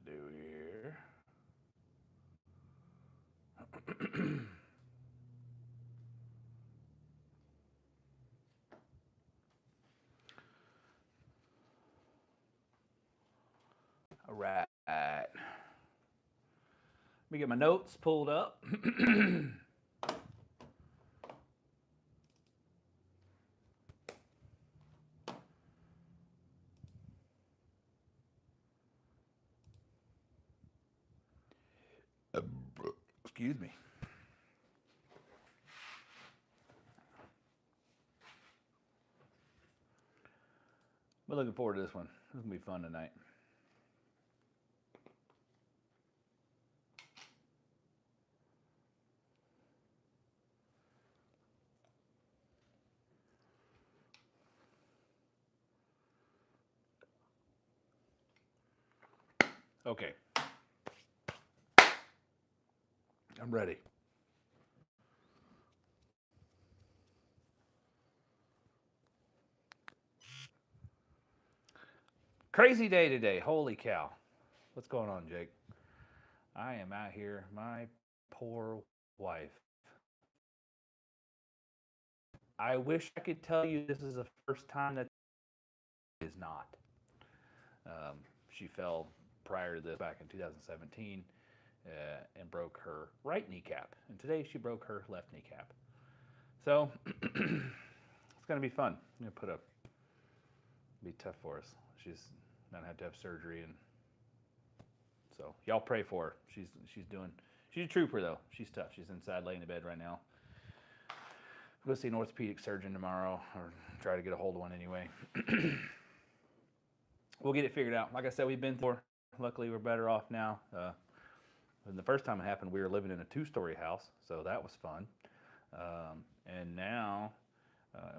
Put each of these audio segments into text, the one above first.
do here. All right. Let me get my notes pulled up. Excuse me. We're looking forward to this one. This is going to be fun tonight. Okay. I'm ready. Crazy day today. Holy cow. What's going on, Jake? I am out here. My poor wife. I wish I could tell you this is the first time that it is not. She fell prior to this back in 2017 and broke her right kneecap. And today she broke her left kneecap. So it's going to be fun. I'm going to be tough for us. She's not had to have surgery, and so y'all pray for her. She's a trooper though. She's tough. She's inside laying in bed right now. We'll go see an orthopedic surgeon tomorrow, or try to get a hold of one anyway. We'll get it figured out. Like I said, we've been through. Luckily, we're better off now. And the first time it happened, we were living in a 2-story house, so that was fun. And now,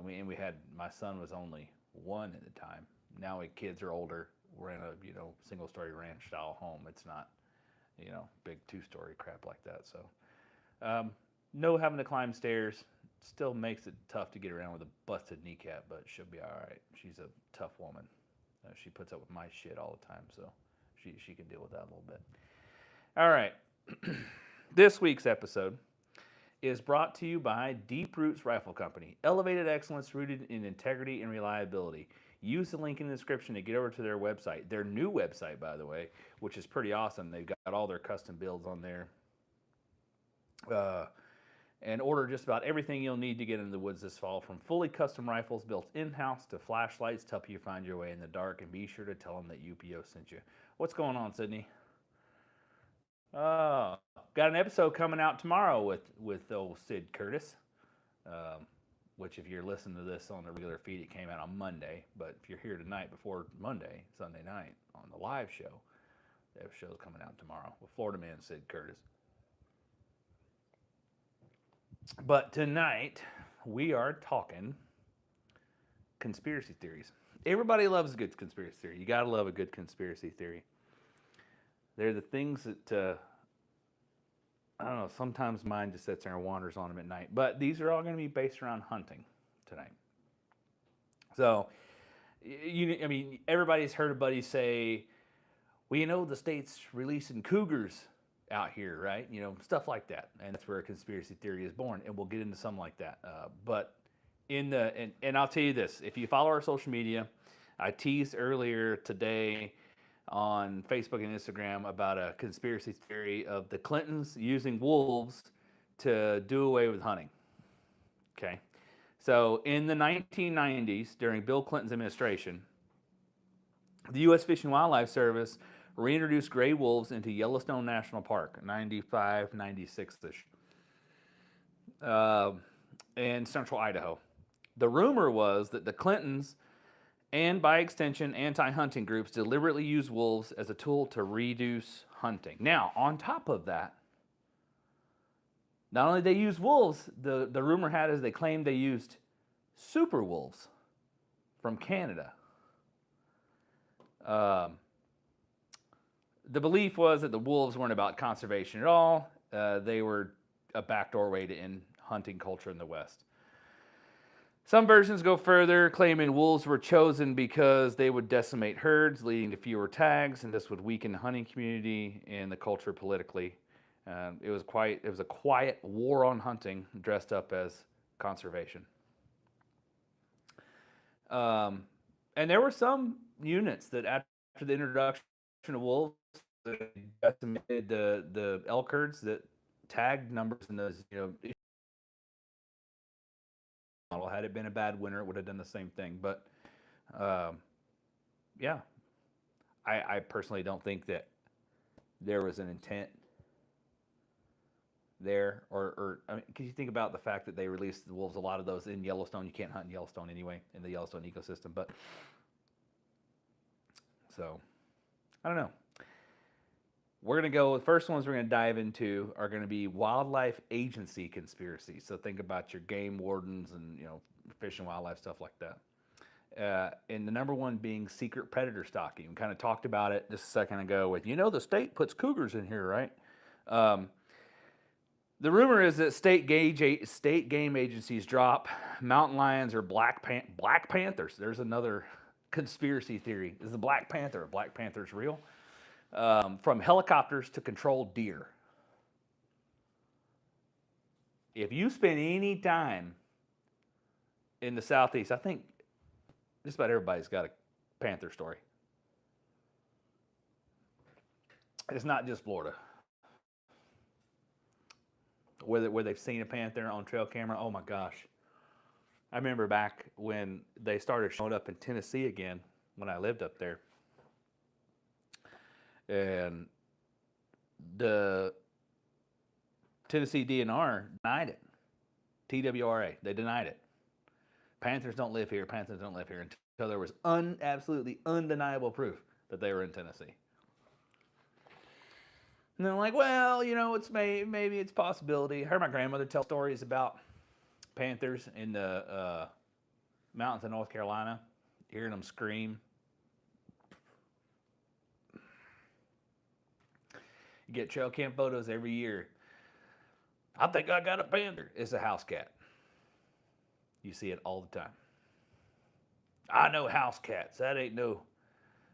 we had, my son was only 1 at the time. Now kids are older. We're in a single-story ranch style home. It's not big 2-story crap like that. So no having to climb stairs. Still makes it tough to get around with a busted kneecap, but she'll be all right. She's a tough woman. She puts up with my shit all the time, so she can deal with that a little bit. All right. This week's episode is brought to you by Deep Roots Rifle Company. Elevated excellence rooted in integrity and reliability. Use the link in the description to get over to their website. Their new website, by the way, which is pretty awesome. They've got all their custom builds on there. And order just about everything you'll need to get into the woods this fall, from fully custom rifles built in-house to flashlights to help you find your way in the dark. And be sure to tell them that UPO sent you. What's going on, Sydney? Got an episode coming out tomorrow with old Sid Curtis, which if you're listening to this on the regular feed, it came out on Monday. But if you're here tonight before Monday, Sunday night, on the live show, that show's coming out tomorrow with Florida man Sid Curtis. But tonight, we are talking conspiracy theories. Everybody loves a good conspiracy theory. You got to love a good conspiracy theory. They're the things that, I don't know, sometimes mine just sits there and wanders on them at night. But these are all going to be based around hunting tonight. So, everybody's heard a buddy say, well, the state's releasing cougars out here, right? Stuff like that. And that's where a conspiracy theory is born. And we'll get into something like that. But and I'll tell you this, if you follow our social media, I teased earlier today on Facebook and Instagram about a conspiracy theory of the Clintons using wolves to do away with hunting. Okay. So in the 1990s, during Bill Clinton's administration, the U.S. Fish and Wildlife Service reintroduced gray wolves into Yellowstone National Park, 95, 96-ish, in central Idaho. The rumor was that the Clintons, and by extension anti-hunting groups, deliberately use wolves as a tool to reduce hunting. Now, on top of that, not only did they use wolves, the rumor had is they claimed they used super wolves from Canada. The belief was that the wolves weren't about conservation at all. They were a backdoor way to end hunting culture in the West. Some versions go further, claiming wolves were chosen because they would decimate herds, leading to fewer tags, and this would weaken the hunting community and the culture politically. It was a quiet war on hunting, dressed up as conservation. And there were some units that, after the introduction of wolves, decimated the elk herds that tagged numbers in those. Model. Had it been a bad winter, it would have done the same thing. But yeah, I personally don't think that there was an intent there, or I mean, can you think about the fact that they released the wolves? A lot of those in Yellowstone. You can't hunt in Yellowstone anyway, in the Yellowstone ecosystem. But so I don't know. We're going to go, the first ones we're going to dive into are going to be wildlife agency conspiracies. So think about your game wardens and, fish and wildlife, stuff like that. And the number one being secret predator stalking. We kind of talked about it just a second ago with, the state puts cougars in here, right? The rumor is that state game agencies drop mountain lions or Black Panthers. There's another conspiracy theory. Is the Black Panther's real? From helicopters to control deer. If you spend any time in the Southeast, I think just about everybody's got a panther story. It's not just Florida. Where they've seen a panther on trail camera, oh my gosh. I remember back when they started showing up in Tennessee again, when I lived up there. And the Tennessee DNR denied it. TWRA, they denied it. Panthers don't live here until there was absolutely undeniable proof that they were in Tennessee. And they're like, well, it's maybe it's a possibility. I heard my grandmother tell stories about panthers in the mountains of North Carolina, hearing them scream. You get trail cam photos every year. I think I got a panther. It's a house cat. You see it all the time. I know house cats. That ain't no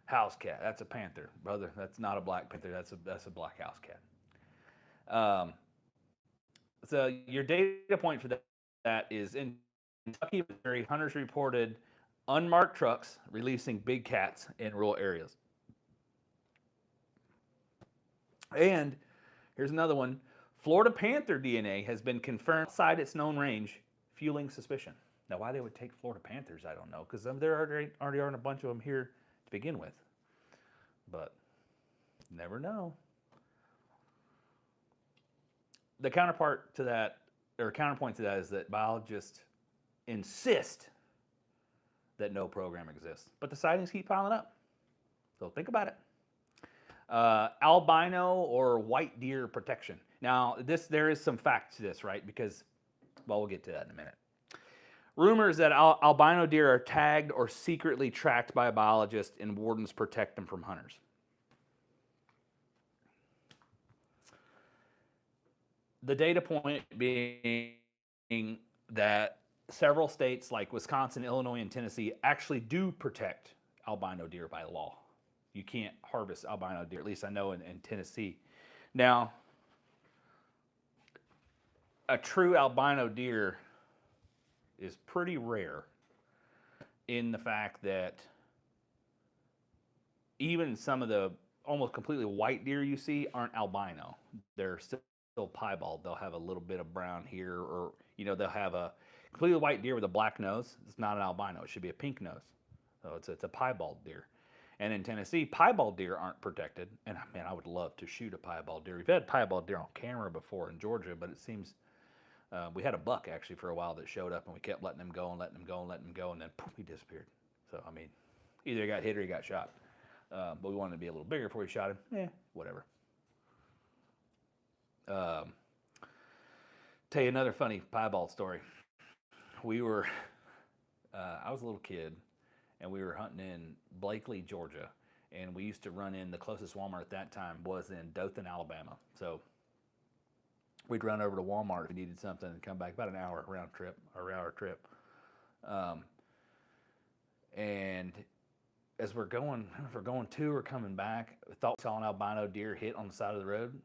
house cat. That's a panther, brother. That's not a black panther. That's a black house cat. So your data point for that is in Kentucky, Missouri, hunters reported unmarked trucks releasing big cats in rural areas. And here's another one. Florida panther DNA has been confirmed outside its known range, fueling suspicion. Now, why they would take Florida panthers, I don't know, because there already aren't a bunch of them here to begin with. But never know. The counterpoint to that is that biologists insist that no program exists, but the sightings keep piling up. So think about it. Albino or white deer protection. Now, there is some fact to this, right? Because, we'll get to that in a minute. Rumors that albino deer are tagged or secretly tracked by biologists, and wardens protect them from hunters. The data point being that several states like Wisconsin, Illinois, and Tennessee actually do protect albino deer by law. You can't harvest albino deer, at least I know in Tennessee. Now, a true albino deer is pretty rare in the fact that even some of the almost completely white deer you see aren't albino. They're still piebald. They'll have a little bit of brown here, or they'll have a completely white deer with a black nose. It's not an albino. It should be a pink nose. So it's a piebald deer. And in Tennessee, piebald deer aren't protected. And man, I would love to shoot a piebald deer. We've had piebald deer on camera before in Georgia, but it seems we had a buck actually for a while that showed up, and we kept letting him go, and then poof, he disappeared. So I mean, either he got hit or he got shot. But we wanted to be a little bigger before we shot him. Whatever. Tell you another funny piebald story. I was a little kid, and we were hunting in Blakely, Georgia, and we used to run in, the closest Walmart at that time was in Dothan, Alabama. So we'd run over to Walmart if we needed something and come back, about an hour round trip. Um, and as if we're going to or coming back, we thought we saw an albino deer hit on the side of the road.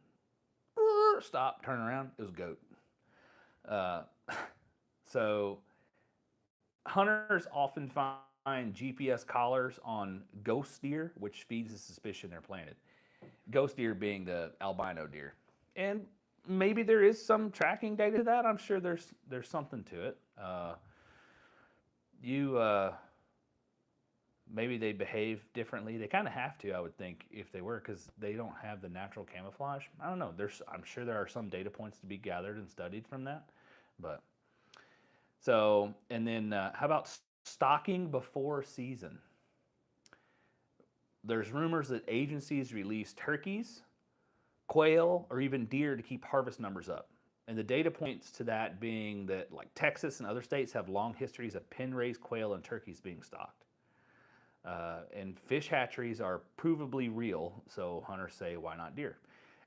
Stop, turn around. It was a goat. Uh, so hunters often find GPS collars on ghost deer, which feeds the suspicion they're planted. Ghost deer being the albino deer, and maybe there is some tracking data to that. I'm sure there's something to it. You maybe they behave differently. They kind of have to, I would think, if they were, because they don't have the natural camouflage. I don't know. I'm sure there are some data points to be gathered and studied from that. But so, and then how about stocking before season? There's rumors that agencies release turkeys, quail, or even deer to keep harvest numbers up. And the data points to that being that, like Texas and other states have long histories of pen-raised quail and turkeys being stocked. And fish hatcheries are provably real, so hunters say, why not deer?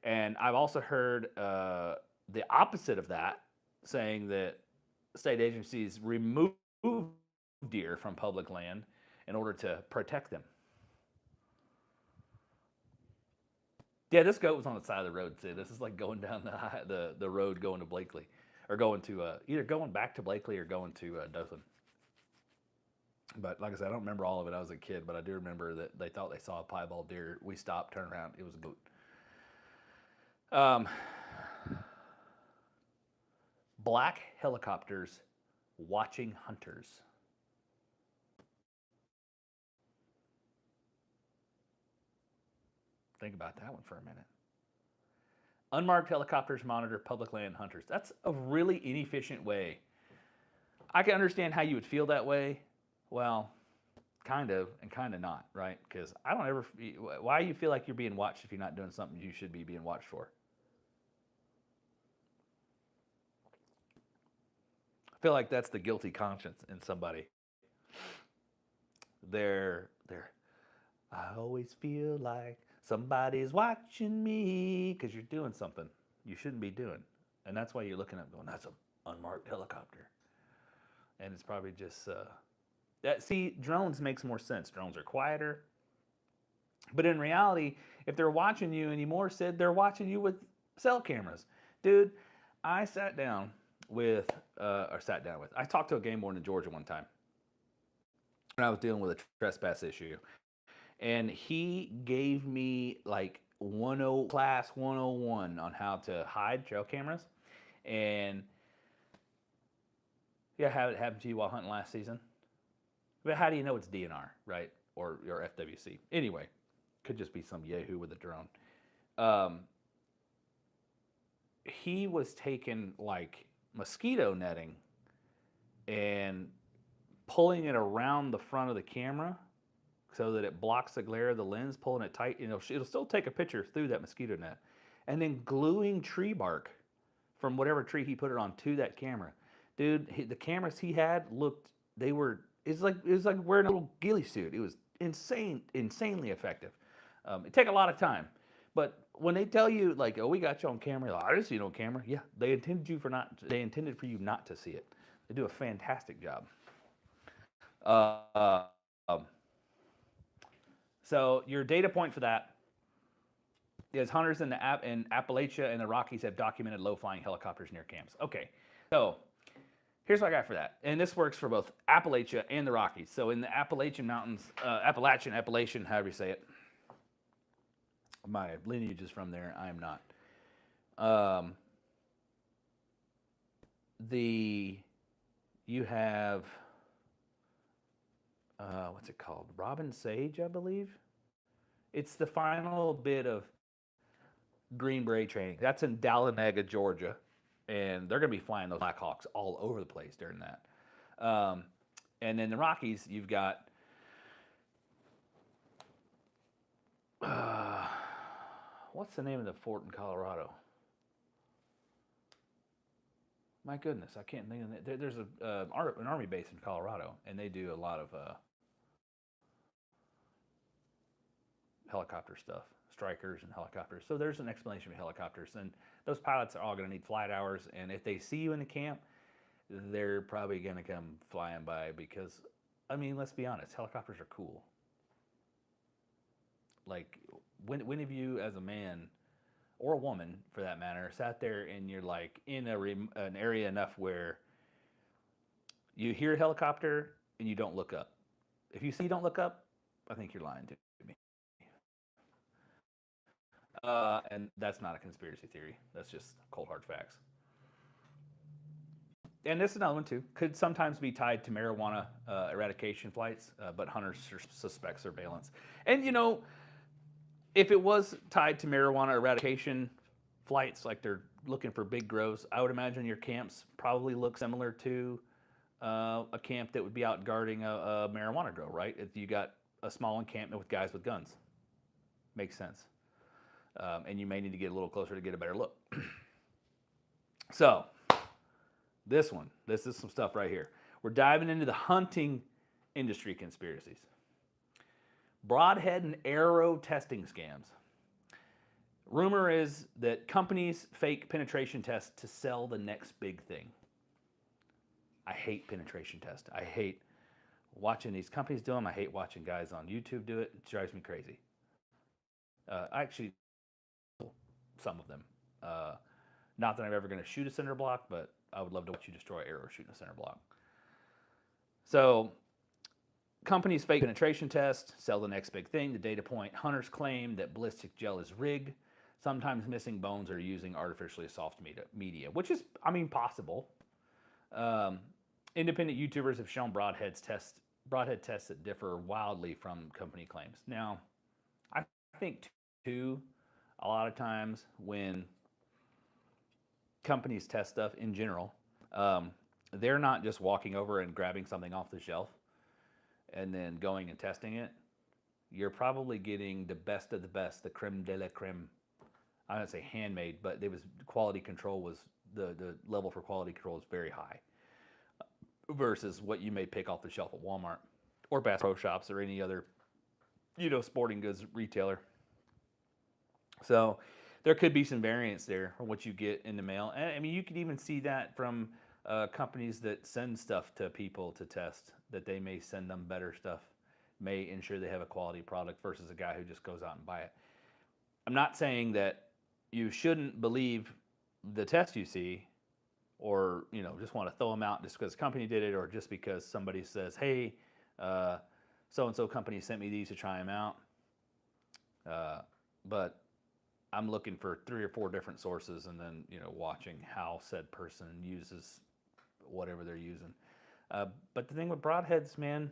And I've also heard the opposite of that, saying that state agencies remove deer from public land in order to protect them. Yeah, this goat was on the side of the road too. This is like going down the road going to Blakely, or going to either going back to Blakely or going to Dothan. But like I said, I don't remember all of it. I was a kid, but I do remember that they thought they saw a piebald deer. We stopped, turned around, it was a goat. Black helicopters watching hunters. Think about that one for a minute. Unmarked helicopters monitor public land hunters. That's a really inefficient way. I can understand how you would feel that way. Well, kind of and kind of not, right? Because I don't ever. Why you feel like you're being watched if you're not doing something you should be being watched for? I feel like that's the guilty conscience in somebody. They're. I always feel like somebody's watching me because you're doing something you shouldn't be doing, and that's why you're looking up going, "That's an unmarked helicopter," and it's probably just. See, drones makes more sense. Drones are quieter. But in reality, if they're watching you anymore, Sid, they're watching you with cell cameras. Dude, I sat down with, I talked to a game warden in Georgia one time when I was dealing with a trespass issue. And he gave me like class 101 on how to hide trail cameras. And yeah, have it happen to you while hunting last season. But how do you know it's DNR, right? Or FWC? Anyway, could just be some yahoo with a drone. He was taking like mosquito netting and pulling it around the front of the camera so that it blocks the glare of the lens, pulling it tight. You know, it'll still take a picture through that mosquito net, and then gluing tree bark from whatever tree he put it on to that camera. Dude, the cameras he had looked, it was like wearing a little ghillie suit. It was insanely effective. It take a lot of time, but when they tell you like, "Oh, we got you on camera," like, I didn't see you on camera. Yeah, they intended for you not to see it. They do a fantastic job. Uh, um, so your data point for that is hunters in Appalachia and the Rockies have documented low-flying helicopters near camps. Okay, so here's what I got for that. And this works for both Appalachia and the Rockies. So in the Appalachian Mountains, Appalachian, however you say it. My lineage is from there. I am not. You have, what's it called? Robin Sage, I believe. It's the final bit of Green Beret training. That's in Dahlonega, Georgia. And they're going to be flying those Blackhawks all over the place during that. And then the Rockies, you've got what's the name of the fort in Colorado? My goodness, I can't think of it. There's an army base in Colorado, and they do a lot of helicopter stuff, strikers and helicopters. So there's an explanation for helicopters, and those pilots are all going to need flight hours. And if they see you in the camp, they're probably going to come flying by because, I mean, let's be honest, helicopters are cool. Like, when have you, as a man or a woman for that matter, sat there and you're like in an area enough where you hear a helicopter and you don't look up? If you say you don't look up, I think you're lying to me. And that's not a conspiracy theory. That's just cold hard facts. And this is another one too. Could sometimes be tied to marijuana eradication flights, but hunters suspect surveillance. And if it was tied to marijuana eradication flights, like they're looking for big grows, I would imagine your camps probably look similar to a camp that would be out guarding a marijuana grow, right? If you got a small encampment with guys with guns, makes sense. And you may need to get a little closer to get a better look. So, this is some stuff right here. We're diving into the hunting industry conspiracies. Broadhead and arrow testing scams. Rumor is that companies fake penetration tests to sell the next big thing. I hate penetration tests. I hate watching these companies do them. I hate watching guys on YouTube do it. It drives me crazy. Actually, some of them. Not that I'm ever going to shoot a center block, but I would love to watch you destroy arrows shooting a center block. So, companies fake penetration tests, sell the next big thing. The data point, hunters claim that ballistic gel is rigged. Sometimes missing bones are using artificially soft media, which is, possible. Independent YouTubers have shown broadhead tests that differ wildly from company claims. Now, I think too, a lot of times when companies test stuff in general, they're not just walking over and grabbing something off the shelf and then going and testing it. You're probably getting the best of the best, the creme de la creme. I don't say handmade, but quality control was the level for quality control is very high versus what you may pick off the shelf at Walmart or Bass Pro Shops or any other sporting goods retailer. So there could be some variance there from what you get in the mail. And you could even see that from companies that send stuff to people to test, that they may send them better stuff, may ensure they have a quality product versus a guy who just goes out and buy it. I'm not saying that you shouldn't believe the test you see or, just want to throw them out just because the company did it or just because somebody says, hey, so-and-so company sent me these to try them out. But I'm looking for 3 or 4 different sources and then, watching how said person uses whatever they're using. But the thing with broadheads, man,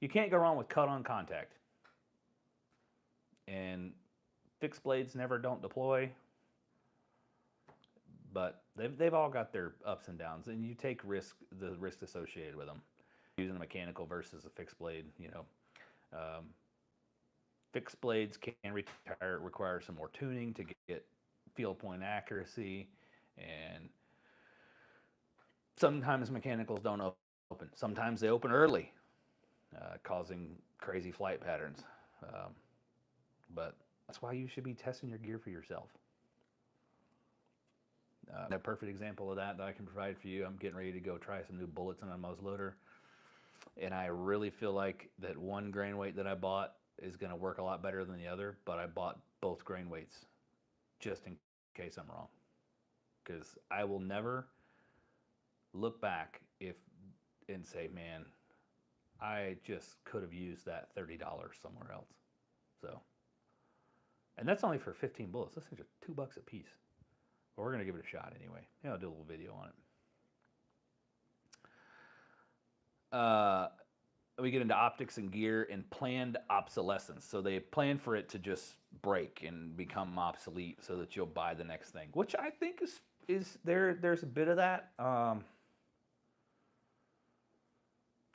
you can't go wrong with cut on contact. And fixed blades never don't deploy. But they've all got their ups and downs, and you take the risk associated with them. Using a mechanical versus a fixed blade, fixed blades can require some more tuning to get field point accuracy, and sometimes mechanicals don't open. Sometimes they open early, causing crazy flight patterns. But that's why you should be testing your gear for yourself. A perfect example of that I can provide for you, I'm getting ready to go try some new bullets on a muzzleloader. And I really feel like that one grain weight that I bought is going to work a lot better than the other, but I bought both grain weights just in case I'm wrong. Because I will never look back and say, man, I just could have used that $30 somewhere else. So, and that's only for 15 bullets. Those things are $2 a piece. But we're going to give it a shot anyway. I'll do a little video on it. We get into optics and gear and planned obsolescence. So they plan for it to just break and become obsolete so that you'll buy the next thing, which I think is there's a bit of that. I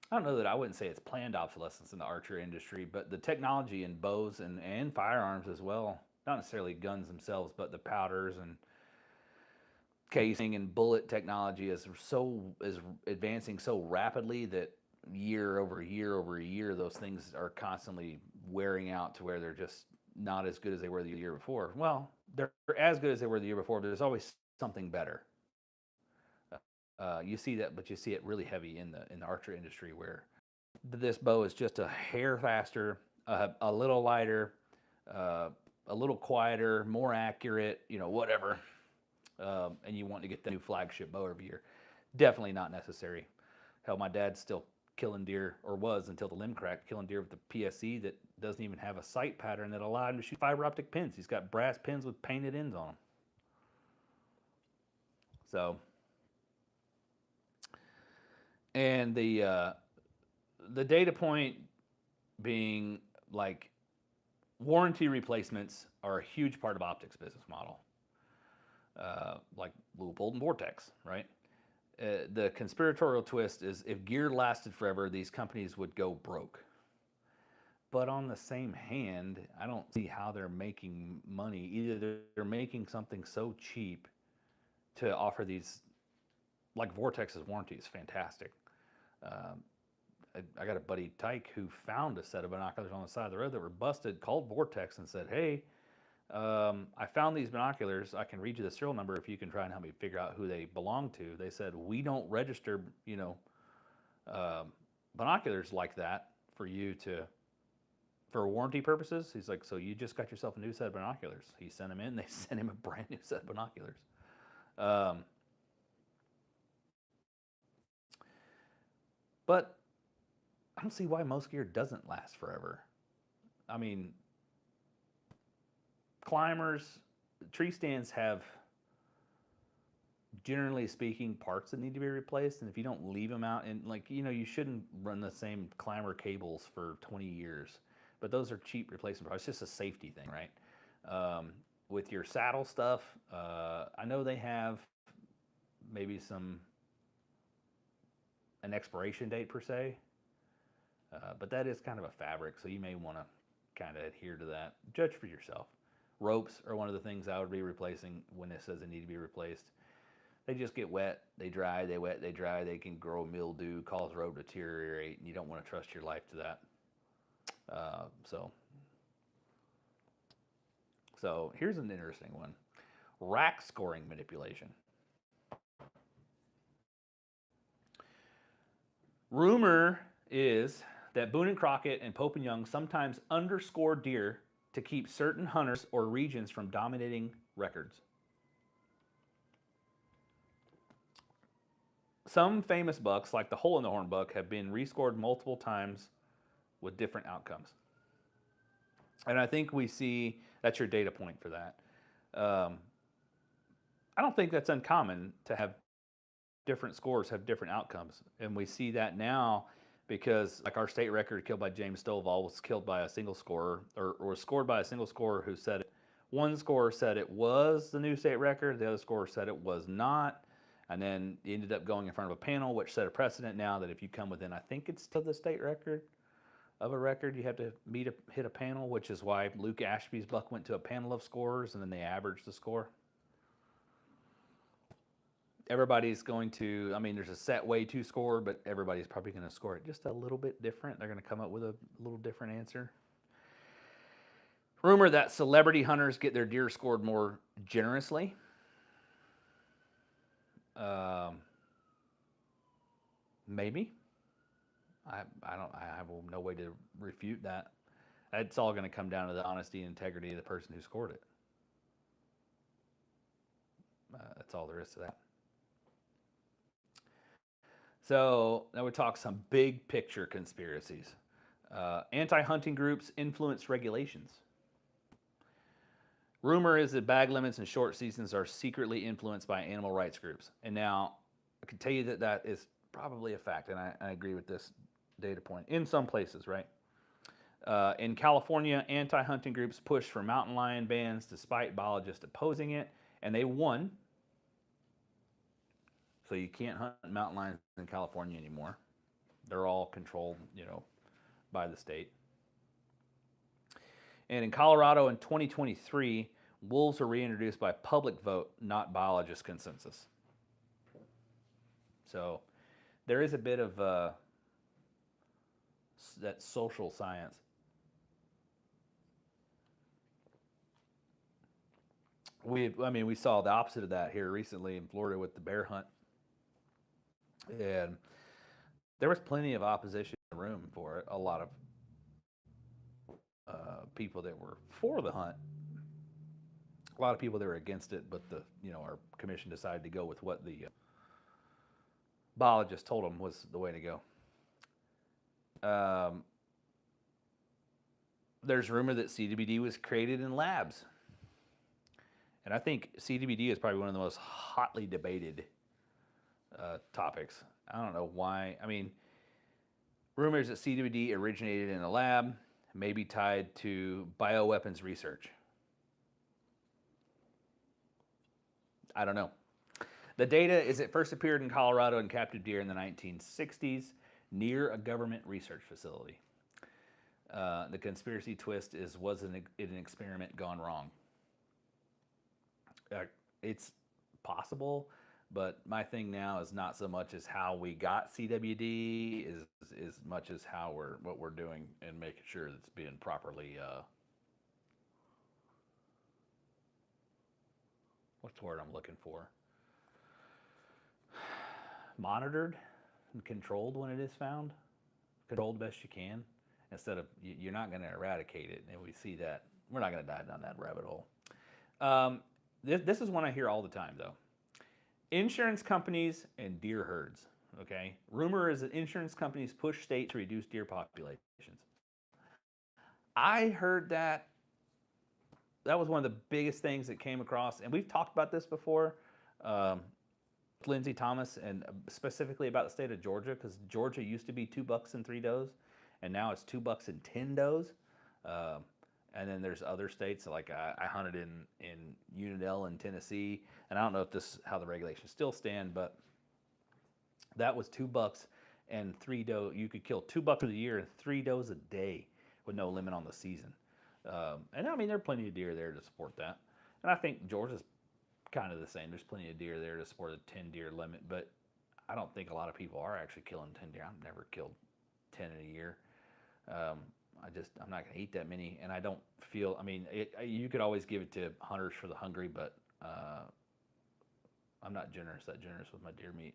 don't know that I wouldn't say it's planned obsolescence in the archery industry, but the technology in bows and firearms as well, not necessarily guns themselves, but the powders and casing and bullet technology is advancing so rapidly that year over year over year, those things are constantly wearing out to where they're just not as good as they were the year before. Well, they're as good as they were the year before, but there's always something better. You see that, but you see it really heavy in the archery industry, where this bow is just a hair faster, a little lighter, a little quieter, more accurate, whatever. And you want to get the new flagship bow every year. Definitely not necessary. Hell, my dad's still killing deer, or was until the limb cracked, killing deer with the PSE that doesn't even have a sight pattern that allowed him to shoot fiber optic pins. He's got brass pins with painted ends on them. So, and the data point being like warranty replacements are a huge part of optics business model, like Leupold and Vortex, right? The conspiratorial twist is if gear lasted forever, these companies would go broke. But on the same hand, I don't see how they're making money. Either they're making something so cheap to offer these, like Vortex's warranty is fantastic. I got a buddy, Tyke, who found a set of binoculars on the side of the road that were busted, called Vortex and said, hey, I found these binoculars. I can read you the serial number if you can try and help me figure out who they belong to. They said, we don't register, binoculars like that for you to, for warranty purposes. He's like, so you just got yourself a new set of binoculars. He sent them in. They sent him a brand new set of binoculars. But I don't see why most gear doesn't last forever. I mean, climbers, tree stands have, generally speaking, parts that need to be replaced. And if you don't leave them out, and you shouldn't run the same climber cables for 20 years. But those are cheap replacement parts. It's just a safety thing, right? With your saddle stuff, I know they have maybe an expiration date per se, but that is kind of a fabric, so you may want to kind of adhere to that. Judge for yourself. Ropes are one of the things I would be replacing when it says they need to be replaced. They just get wet, they dry, they wet, they dry. They can grow mildew, cause rope to deteriorate, and you don't want to trust your life to that. So here's an interesting one. Rack scoring manipulation. Rumor is that Boone and Crockett and Pope and Young sometimes underscore deer to keep certain hunters or regions from dominating records. Some famous bucks, like the hole in the horn buck, have been rescored multiple times with different outcomes. And I think we see, that's your data point for that. I don't think that's uncommon to have different scores have different outcomes. And we see that now because, like, our state record killed by James Stovall was killed by a single scorer, or was scored by a single scorer who said it. One scorer said it was the new state record, the other scorer said it was not. And then he ended up going in front of a panel, which set a precedent now that if you come within, I think it's to the state record of a record, you have to hit a panel, which is why Luke Ashby's buck went to a panel of scorers, and then they averaged the score. Everybody's going to, there's a set way to score, but everybody's probably going to score it just a little bit different. They're going to come up with a little different answer. Rumor that celebrity hunters get their deer scored more generously. Maybe. I have no way to refute that. It's all going to come down to the honesty and integrity of the person who scored it. That's all there is to that. So now we talk some big picture conspiracies. Anti-hunting groups influence regulations. Rumor is that bag limits and short seasons are secretly influenced by animal rights groups. And now I can tell you that that is probably a fact, and I agree with this data point in some places, right? In California, anti-hunting groups pushed for mountain lion bans despite biologists opposing it, and they won. So you can't hunt mountain lions in California anymore. They're all controlled, by the state. And in Colorado in 2023, wolves were reintroduced by public vote, not biologist consensus. So there is a bit of that social science. We saw the opposite of that here recently in Florida with the bear hunt. And there was plenty of opposition in the room for it. A lot of people that were for the hunt, a lot of people that were against it, but our commission decided to go with what the biologist told them was the way to go. Um, there's rumor that CWD was created in labs. And I think CWD is probably one of the most hotly debated topics. I don't know why. I mean, rumors that CWD originated in a lab may be tied to bioweapons research. I don't know. The data is it first appeared in Colorado in captive deer in the 1960s near a government research facility. The conspiracy twist is, was it an experiment gone wrong? It's possible, but my thing now is not so much as how we got CWD as much as what we're doing and making sure it's being properly what's the word I'm looking for? Monitored and controlled when it is found. Controlled best you can. Instead of you're not going to eradicate it, and we see that we're not going to dive down that rabbit hole. This is one I hear all the time, though. Insurance companies and deer herds. Okay, rumor is that insurance companies push states to reduce deer populations. I heard that. That was one of the biggest things that came across, and we've talked about this before. Lindsey Thomas, and specifically about the state of Georgia, because Georgia used to be $2 and 3 does, and now it's $2 and 10 does. And then there's other states, like I hunted in Unadilla in Tennessee, and I don't know if this how the regulations still stand, but that was $2 and 3 doe. You could kill $2 of the year and 3 does a day with no limit on the season. And I mean, there are plenty of deer there to support that. And I think Georgia's kind of the same. There's plenty of deer there to support a 10 deer limit, but I don't think a lot of people are actually killing 10 deer. I've never killed 10 in a year. I'm not going to eat that many, and I don't feel, I mean, you could always give it to hunters for the hungry, but I'm not that generous with my deer meat.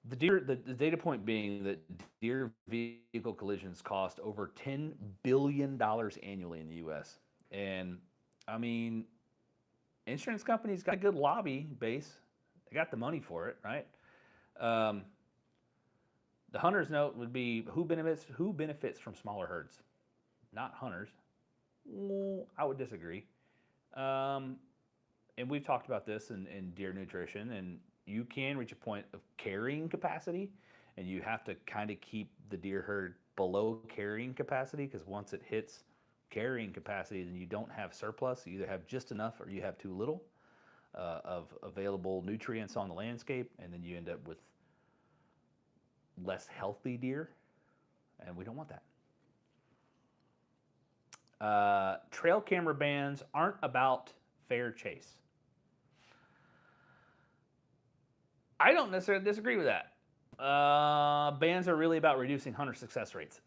The data point being that deer vehicle collisions cost over $10 billion annually in the U.S. And I mean, insurance companies got a good lobby base. They got the money for it, right? The hunter's note would be who benefits from smaller herds, not hunters. Well, I would disagree. And we've talked about this in deer nutrition, and you can reach a point of carrying capacity, and you have to kind of keep the deer herd below carrying capacity, because once it hits carrying capacity, then you don't have surplus. You either have just enough or you have too little of available nutrients on the landscape, and then you end up with less healthy deer, and we don't want that. Trail camera bans aren't about fair chase. I don't necessarily disagree with that. Bans are really about reducing hunter success rates.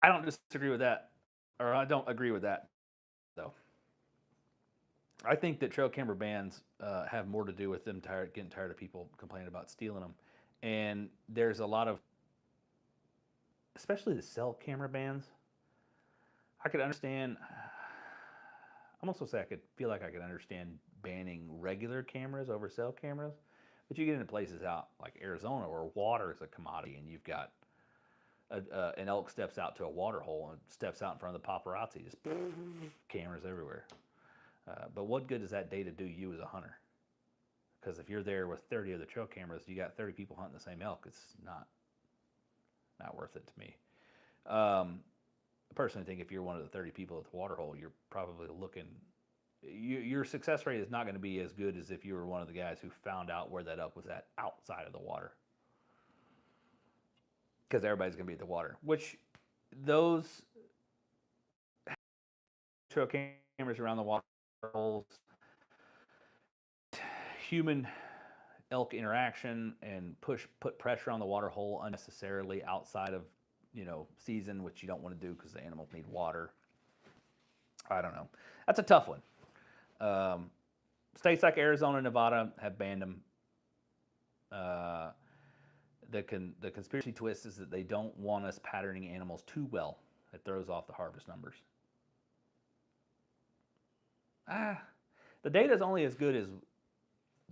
I don't disagree with that, or I don't agree with that, though. I think that trail camera bans have more to do with them getting tired of people complaining about stealing them. And there's a lot of, especially the cell camera bans, I could understand, I'm also say I could feel like I could understand banning regular cameras over cell cameras, but you get into places out like Arizona where water is a commodity, and you've got an elk steps out to a water hole and steps out in front of the paparazzi, just cameras everywhere. But what good does that data do you as a hunter? Because if you're there with 30 other trail cameras, you got 30 people hunting the same elk. It's not worth it to me. I personally think if you're one of the 30 people at the water hole, you're probably looking, your success rate is not going to be as good as if you were one of the guys who found out where that elk was at outside of the water. Because everybody's going to be at the water, which those trail cameras around the water holes, human elk interaction, and put pressure on the water hole unnecessarily outside of season, which you don't want to do because the animals need water. I don't know. That's a tough one. States like Arizona and Nevada have banned them. Uh, the conspiracy twist is that they don't want us patterning animals too well. It throws off the harvest numbers. Ah, the data is only as good as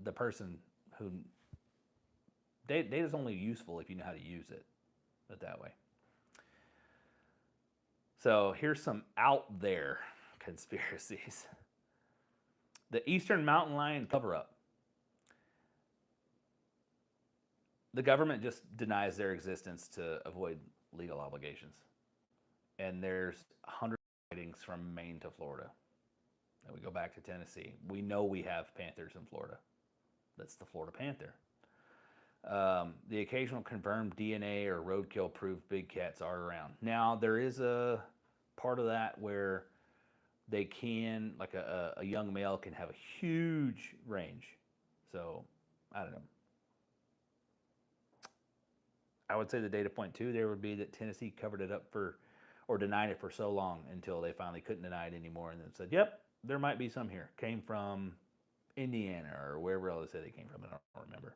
the person who. Data is only useful if you know how to use it. Put it that way. So here's some out there conspiracies. The Eastern Mountain Lion cover up. The government just denies their existence to avoid legal obligations. And there's 100 sightings from Maine to Florida. And we go back to Tennessee. We know we have panthers in Florida. That's the Florida panther. The occasional confirmed DNA or roadkill proof big cats are around. Now, there is a part of that where they can, like a young male can have a huge range. So, I don't know. I would say the data point too there would be that Tennessee covered it up for, or denied it for so long until they finally couldn't deny it anymore and then said, yep, there might be some here. Came from Indiana or wherever else they said they came from. I don't remember.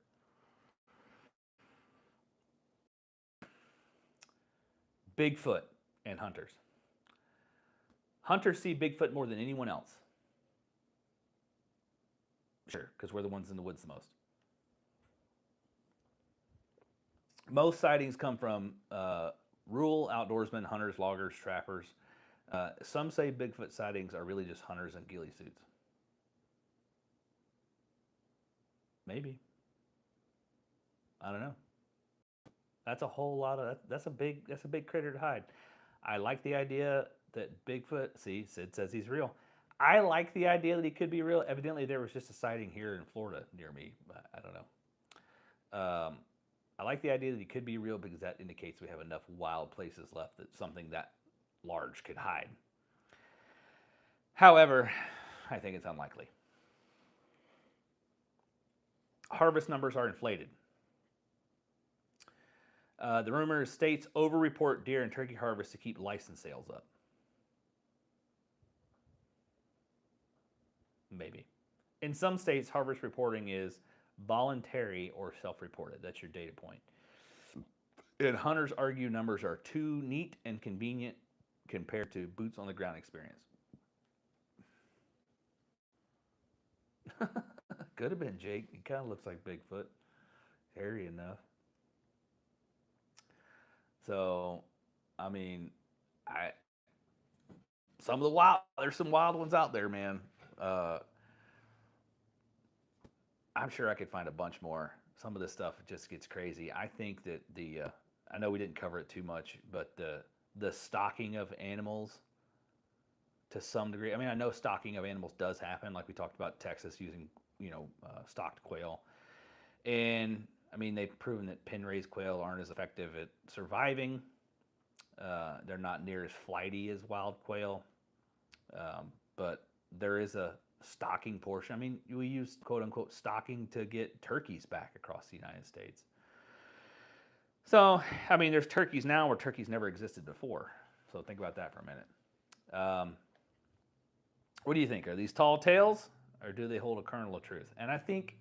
Bigfoot and hunters. Hunters see Bigfoot more than anyone else. Sure, because we're the ones in the woods the most. Most sightings come from rural outdoorsmen, hunters, loggers, trappers. Some say Bigfoot sightings are really just hunters in ghillie suits. Maybe. I don't know. That's a whole lot of that's a big critter to hide. I like the idea that Bigfoot. See, Sid says he's real. I like the idea that he could be real. Evidently, there was just a sighting here in Florida near me. But I don't know. I like the idea that he could be real because that indicates we have enough wild places left that something that large could hide. However, I think it's unlikely. Harvest numbers are inflated. The rumor is states overreport deer and turkey harvest to keep license sales up. Maybe. In some states, harvest reporting is voluntary or self-reported. That's your data point. And hunters argue numbers are too neat and convenient compared to boots on the ground experience. Could have been Jake. He kind of looks like Bigfoot. Hairy enough. So, I mean, there's some wild ones out there, man. I'm sure I could find a bunch more. Some of this stuff just gets crazy. I think that I know we didn't cover it too much, but the stocking of animals to some degree. I mean, I know stocking of animals does happen, like we talked about Texas using, stocked quail. And I mean, they've proven that pen-raised quail aren't as effective at surviving. They're not near as flighty as wild quail. But there is a stocking portion. I mean, we use quote-unquote stocking to get turkeys back across the United States. So, I mean, there's turkeys now where turkeys never existed before. So think about that for a minute. What do you think? Are these tall tales or do they hold a kernel of truth? And I think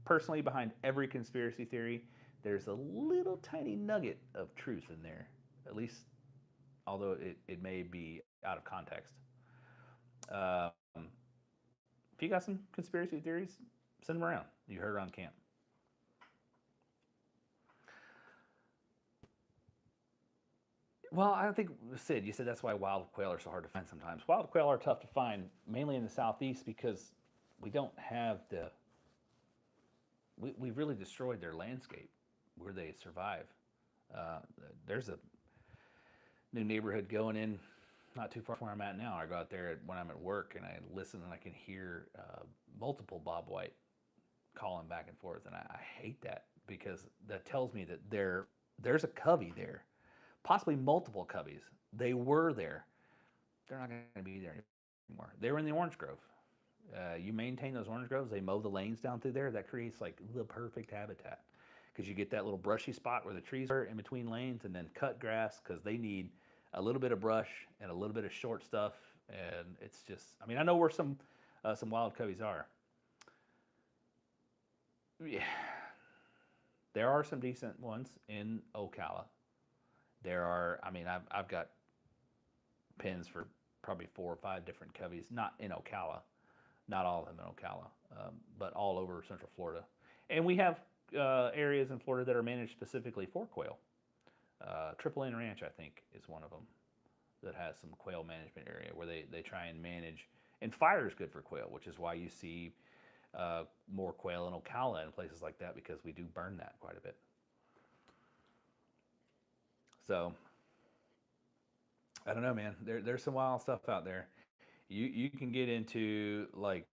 personally behind every conspiracy theory, there's a little tiny nugget of truth in there, at least although it may be out of context. If you got some conspiracy theories, send them around. You heard around camp. Well, I think, Sid, you said that's why wild quail are so hard to find sometimes. Wild quail are tough to find, mainly in the southeast, because we don't have we've really destroyed their landscape where they survive. There's a new neighborhood going in not too far from where I'm at now. I go out there when I'm at work and I listen and I can hear multiple bobwhite calling back and forth. And I hate that because that tells me that there's a covey there, possibly multiple coveys. They were there. They're not going to be there anymore. They were in the orange grove. You maintain those orange groves, they mow the lanes down through there. That creates like the perfect habitat because you get that little brushy spot where the trees are in between lanes and then cut grass because they need a little bit of brush and a little bit of short stuff. And it's just, I mean, I know where some wild coveys are. Yeah. There are some decent ones in Ocala. There are, I mean, I've got pins for probably 4 or 5 different coveys, not in Ocala, not all of them in Ocala, but all over Central Florida. And we have areas in Florida that are managed specifically for quail. Triple N Ranch, I think, is one of them that has some quail management area where they try and manage. And fire is good for quail, which is why you see more quail in Ocala and places like that, because we do burn that quite a bit. So I don't know, man. There's some wild stuff out there. You can get into like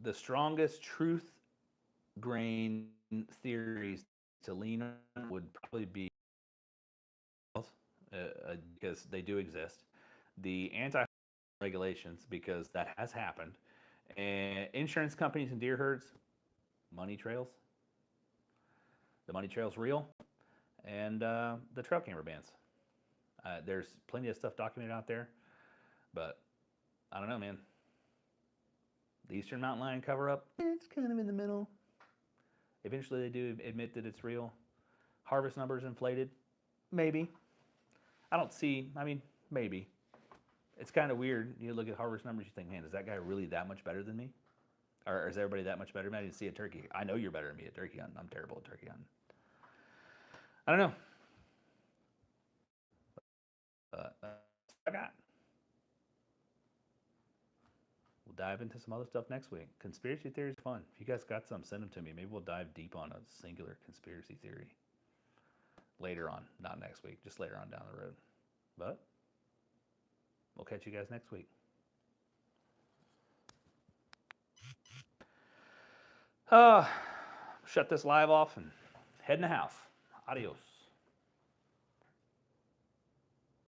the strongest truth grain theories to lean on would probably be because they do exist. The anti regulations, because that has happened, and insurance companies and deer herds, money trails. The money trail's real, and the trail camera bans. There's plenty of stuff documented out there, but I don't know, man. The Eastern Mountain Lion cover up, it's kind of in the middle. Eventually, they do admit that it's real. Harvest numbers inflated, maybe. I don't see. I mean, maybe. It's kind of weird. You look at harvest numbers, you think, man, is that guy really that much better than me? Or is everybody that much better than me? I didn't see a turkey. I know you're better than me at turkey hunting. I'm terrible at turkey hunting. I don't know. I got. We'll dive into some other stuff next week. Conspiracy theory is fun. If you guys got some, send them to me. Maybe we'll dive deep on a singular conspiracy theory later on. Not next week, just later on down the road. But we'll catch you guys next week. Shut this live off and head in the house. Adios.